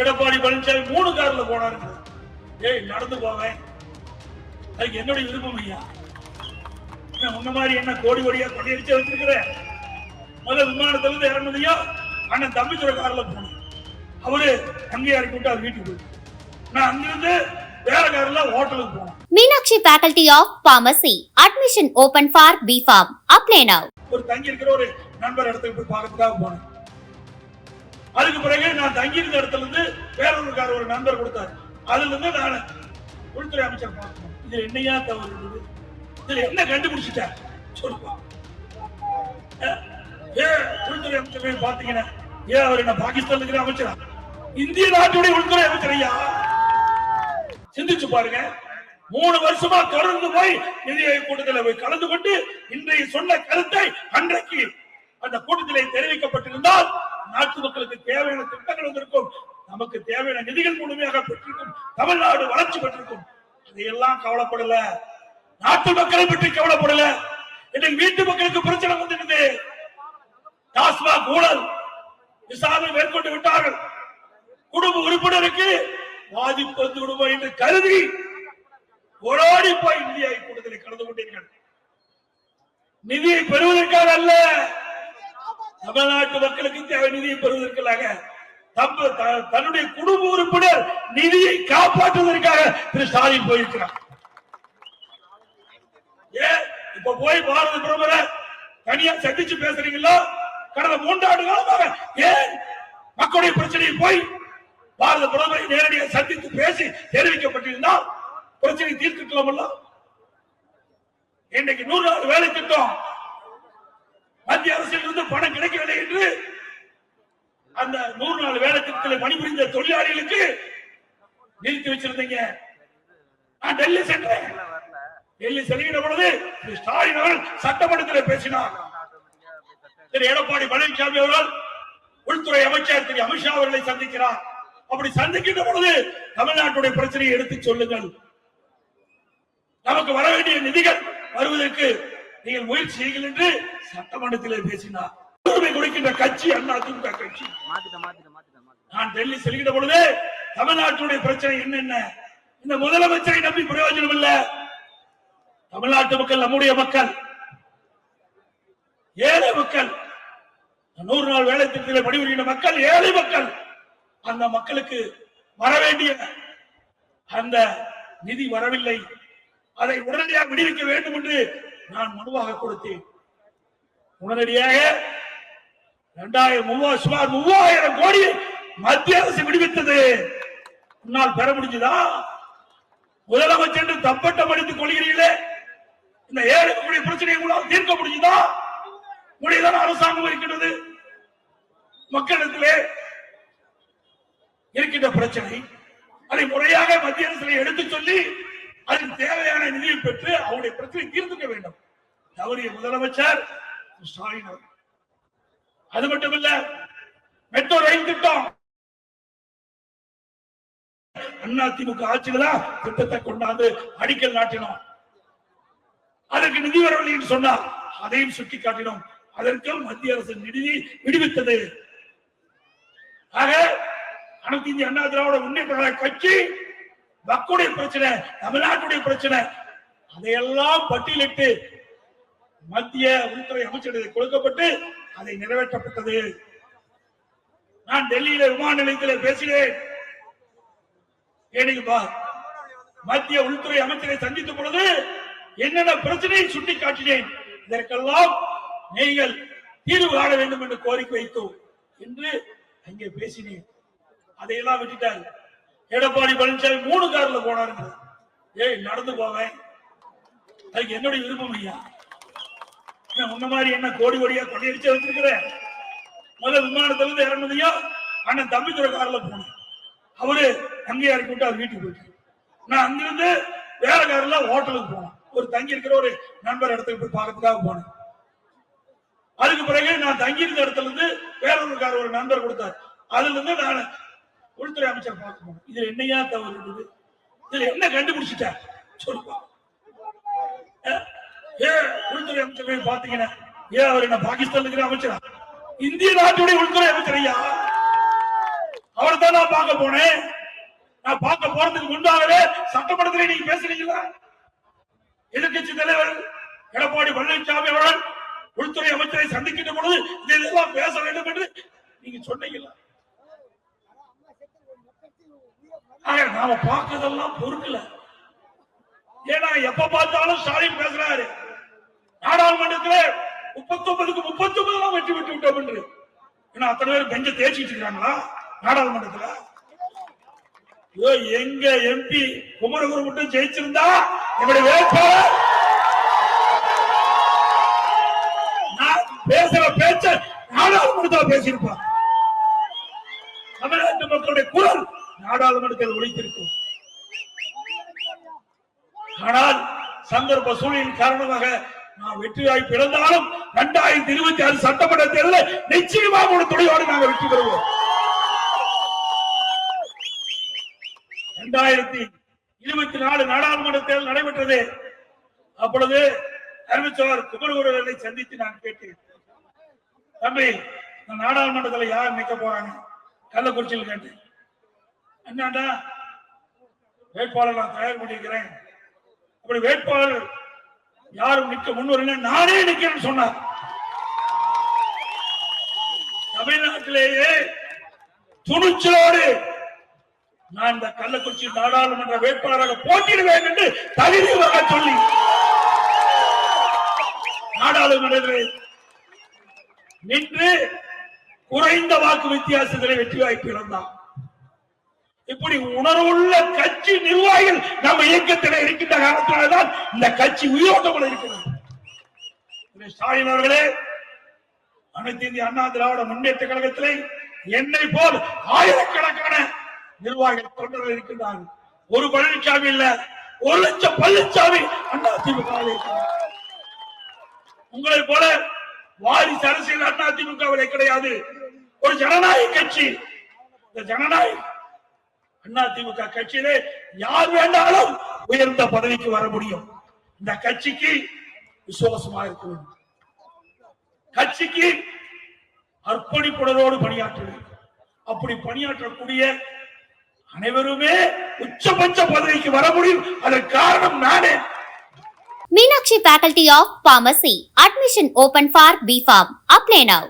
எடப்பாடி பழனிசாமி 3 கார்ல போனாருங்க. ஏய் நடந்து போவேன், அதுக்கு என்னுடைய விருப்பம் ஐயா. உன்ன மாதிரி என்ன கோடி கோடியா கொள்ளையடிச்சு வச்சிருக்கிறேன். முதல் விமானத்துல இருந்து இறங்குனதையோ அண்ணன் தம்பித்துறை கார்ல போனோம். அவரு அங்கேயே இறக்கி விட்டு அவர் வீட்டுக்கு போய் நான் அங்கிருந்து வேற கார்ல ஹோட்டலுக்கு போனோம். Meenakshi Faculty of Pharmacy. Admission open for B.Pharm. Apply now. ஒரு தங்கி இருக்கிற ஒரு நண்பர் இடத்துக்கு போய் பார்க்கறதுக்காக போனேன். அதுக்கு பிறகு நான் தங்கி இருந்த இடத்துல இருந்து வேற ஒரு நண்பர் கொடுத்தாரு. அதுல இருந்து நான் உள்துறை அமைச்சர் பார்க்கணும். இதுல என்னையா தவறு இருக்குது? இதுல என்ன கண்டுபிடிச்சிட்டேன் சொல்லுப்பா. உள்துறை அமைச்சர் பாத்தீங்கன்னா ஏன் அவர் என்ன பாகிஸ்தான் இருக்கிற அமைச்சரா? இந்திய நாட்டுடைய உள்துறை அமைச்சர் ஐயா. சிந்திச்சு பாருங்க. 3 வருஷமா தொடர்ந்து போய் நிதி ஆயோக் கூட்டத்தில் போய் கலந்து கொண்டு இன்றைய சொன்ன கருத்தை அன்றைக்கு அந்த கூட்டத்திலே தெரிவிக்கப்பட்டிருந்தால் நாட்டு மக்களுக்கு தேவையான திட்டங்கள் வந்திருக்கும், நமக்கு தேவையான நிதிகள் முழுமையாக பெற்றிருக்கும், தமிழ்நாடு வளர்ச்சி பெற்றிருக்கும். அதையெல்லாம் கவலைப்படல, நாட்டு மக்களை பற்றி கவலைப்படல. இன்னைக்கு வீட்டு மக்களுக்கு பிரச்சனை வந்துடுது. டாஸ்மாக் ஊழல் விசாரணை மேற்கொண்டு விட்டார்கள். குடும்ப உறுப்பினருக்கு பாதிப்பு வந்து விடுவோம் என்று கருதி ஓடி போய் நிதி ஆயோக் கூட்டத்தில் கலந்து கொண்டீர்கள். நிதியை பெறுவதற்காக அல்ல, தமிழ்நாட்டு மக்களுக்கு தேவை நிதியை பெறுவதற்காக தன்னுடைய குடும்ப உறுப்பினர் நிதியை காப்பாற்றுவதற்காக திரு ஸ்டாலின் போயிருக்கிறார். ஏன் இப்ப போய் பாரத பிரதமரை தனியா சந்திச்சு பேசுறீங்களா? கடந்த 3 ஆண்டு காலமாக ஏன் மக்களுடைய பிரச்சனையை போய் பாரத பிரதமரை நேரடியாக சந்தித்து பேசி தெரிவிக்கப்பட்டிருந்தால் பிரச்சனை தீர்க்கலாம். இன்றைக்கு 100 நாள் வேலை திட்டம் மத்திய அரசில் இருந்து பணம் கிடைக்கவில்லை என்று அந்த 100 நாள் வேலை திட்டத்தில் பணிபுரிந்த தொழிலாளிகளுக்கு நிறுத்தி வச்சிருந்தீங்க. நான் டெல்லி சென்றேன். டெல்லி செல்கிற பொழுது ஸ்டாலின் அவர்கள் சட்டமன்றத்தில் பேசினார். திரு எடப்பாடி பழனிசாமி அவர்கள் உள்துறை அமைச்சர் திரு அமித்ஷா அவர்களை சந்திக்கிறார். அப்படி சந்திக்கின்ற பொழுது தமிழ்நாட்டுடைய பிரச்சனையை எடுத்து சொல்லுங்கள், நமக்கு வர வேண்டிய நிதிகள் வருவதற்கு நீங்கள் முயற்சி செய்யுங்கள் என்று சட்டமன்றத்திலே பேசினார். கொடுக்கின்ற கட்சி அதிமுக கட்சி. நான் டெல்லி செல்கிற பொழுது தமிழ்நாட்டுடைய பிரச்சனை என்னென்ன, இந்த முதலமைச்சரை நம்பி பிரயோஜனம் இல்ல. தமிழ்நாட்டு மக்கள் நம்முடைய மக்கள், ஏழை மக்கள், 100 நாள் வேலை திட்டத்தில் பணிபுரிகின்ற மக்கள் ஏழை மக்கள். அந்த மக்களுக்கு வர வேண்டிய அந்த நிதி வரவில்லை. அதை உடனடியாக விடுவிக்க வேண்டும் என்று நான் மனுவாக கொடுத்தேன். உடனடியாக சுமார் 3000 கோடி மத்திய அரசு விடுவித்தது. உன்னால் பெற முடிஞ்சதா? முதலமைச்சர் என்று தப்பட்டம் அடித்துக் கொள்கிறீர்களே, இந்த ஏழை மக்களுடைய பிரச்சனையை உங்களால் தீர்க்க முடிஞ்சதா? முடியதான அரசாங்கம் இருக்கின்றது. மக்களிடத்திலே இருக்கின்ற பிரச்சனை அதை முறையாக மத்திய அரசு எடுத்து சொல்லி அதற்கு தேவையான நிதியை பெற்று அவருடைய பிரச்சனை தீர்த்துக்க வேண்டும். தவறிய முதலமைச்சர் ஸ்டாலின் அவர்கள். அது மட்டுமல்ல, மெட்ரோ ரயில் திட்டம் அதிமுக ஆட்சியில திட்டத்தை கொண்டாந்து அடிக்கல் நாட்டினோம். அதற்கு நிதி வரவில்லை என்று சொன்னார். அதையும் சுட்டி காட்டினோம். அதற்கும் மத்திய அரசு நிதி விடுவித்தது. ஆக அனைத்து இந்திய அண்ணா திராவிட முன்னேற்ற கட்சி மக்களுடைய பிரச்சனை, தமிழ்நாட்டுடைய பிரச்சனை, அதையெல்லாம் பட்டியலிட்டு மத்திய உள்துறை அமைச்சரிடம் கொடுக்கப்பட்டு அதை நிறைவேற்றப்பட்டது. நான் டெல்லியில விமான நிலையத்தில் பேசினேன். மத்திய உள்துறை அமைச்சரை சந்தித்த பொழுது என்னென்ன பிரச்சனையை சுட்டி காட்டினேன். இதற்கெல்லாம் நீங்கள் தீர்வு காண வேண்டும் என்று கோரிக்கை வைத்தோம் என்று அங்கே பேசினேன். அதையெல்லாம் விட்டுட்டாரு. எடப்பாடி பழனிசாமி 3 கார்ல போனாருங்க. ஏய் நடந்து போவேன், அதுக்கு என்னுடைய விருப்பம் ஐயா. உன்ன மாதிரி என்ன கோடி கோடியா கொள்ளையடிச்சு வச்சிருக்கிறேன். முதல் விமானத்துல இருந்து இறங்குனதையோ அண்ணன் தம்பித்துறை கார்ல போனோம். அவரு அங்கேயே இறக்கி விட்டு அவர் வீட்டுக்கு போயிட்டு நான் அங்கிருந்து வேற கார்ல ஹோட்டலுக்கு போனோம். ஒரு தங்கி இருக்கிற ஒரு நண்பர் இடத்துக்கு போய் பார்க்கறதுக்காக போனேன். அதுக்கு பிறகு நான் தங்கி இருந்த இடத்துல இருந்து வேற ஒரு நண்பர் கொடுத்தாரு. அதுல இருந்து நான் உள்துறை அமைச்சர் பார்க்க போனோம். இதுல என்னையா தவறு இருக்குது? இதுல என்ன கண்டுபிடிச்சிட்டேன் சொல்லுப்பா. உள்துறை அமைச்சர் பாத்தீங்கன்னா ஏன் அவர் என்ன பாகிஸ்தான் இருக்கிற அமைச்சரா? இந்திய நாட்டுடைய உள்துறை அமைச்சர் ஐயா. அவர் தான் நான் பார்க்க போனேன். நான் பார்க்க போறதுக்கு முன்பாகவே சட்டமன்றத்தில் நீங்க பேசுறீங்களா? எதிர்கட்சி தலைவர் எடப்பாடி பழனிசாமி அவர்கள் உள்துறை அமைச்சரை சந்திக்கின்ற பொழுது இதெல்லாம் பேச வேண்டும் என்று நீங்க சொன்னீங்களா? நாம பார்க்கறதெல்லாம் பொறுக்கல. ஏன்னா எப்ப பார்த்தாலும் ஸ்டாலின் பேசுறாரு நாடாளுமன்றத்தில் 39க்கு 39 வெற்றி பெற்று விட்டோம் என்று. ஏன்னா அத்தனை பேர் பெஞ்ச தேய்ச்சிட்டு இருக்காங்களா நாடாளுமன்றத்துல? எங்க எம்பி குமரகுரு மட்டும் ஜெயிச்சிருந்தா என்னுடைய வேட்பாளர் நான் பேசுற பேச்ச நாடாளுமன்றத்தில் பேசியிருப்பார். தமிழ்நாட்டு மக்களுடைய குரல் நாடாளுமன்றத்தில் ஒலித்திருக்கும். ஆனால் சந்தர்ப்ப சூழலின் காரணமாக நான் வெற்றி வாய்ப்பு இழந்தாலும் 2026 சட்டமன்ற தேர்தலில் நிச்சயமாக ஒரு துணையோடு நாங்கள் வெற்றி பெறுவோம். 2024 நாடாளுமன்ற தேர்தல் நடைபெற்றது. அப்பொழுது அறிவிச்சவர் குமரகுருவை சந்தித்து நான் கேட்டேன், தம்பி நாடாளுமன்றத்தில் யார் நிக்க போறாங்க கள்ளக்குறிச்சியில் கேட்டேன். என்னடா வேட்பாளர் நான் தயார் பண்ணிக்கிறேன், அப்படி வேட்பாளர் யாரும் நிக்க முன்வரல நானே நிக்கிறேன்னு சொன்னார். தமிழ்நாட்டிலேயே துணிச்சலோடு நான் இந்த கள்ளக்குறிச்சி நாடாளுமன்ற வேட்பாளராக போட்டியிடுவேன் என்று தகுதியாக சொல்லி நாடாளுமன்றத்தில் நின்று குறைந்த வாக்கு வித்தியாசத்தில் வெற்றி வாய்ப்பு இழந்தார். இப்படி உணர்வுள்ள கட்சி நிர்வாகிகள் நம்ம இயக்கத்தில் இருக்கின்ற காரணத்தினால்தான் இந்த கட்சி உயிரோட்டமாக இருக்கிறது. ஸ்டாலின் அவர்களே, அனைத்து இந்திய அண்ணா திராவிட முன்னேற்ற கழகத்திலே என்னை போல் ஆயிரக்கணக்கான நிர்வாகிகள் தொண்டர்கள் இருக்கின்றார்கள். ஒரு பழனிசாமி இல்ல, 1 லட்சம் பழனிசாமி அண்ணா திமுக. உங்களை போல வாரிசு அரசியல் அண்ணா திமுக கிடையாது. ஒரு ஜனநாயக கட்சி. இந்த ஜனநாயக அண்ணா திமுக கட்சியிலே யார் வேண்டாலும் உயர்ந்த பதவிக்கு வர முடியும். இந்த கட்சிக்கு விசுவாசமா இருக்க வேண்டும். கட்சிக்கு அர்ப்பணிப்புணர்வோடு பணியாற்ற வேண்டும். அப்படி பணியாற்றக்கூடிய அனைவருமே உச்சபட்ச பதவிக்கு வர முடியும். அதற்கு காரணம் நானே. Meenakshi Faculty of Pharmacy. Admission open for B.Pharm. Apply now.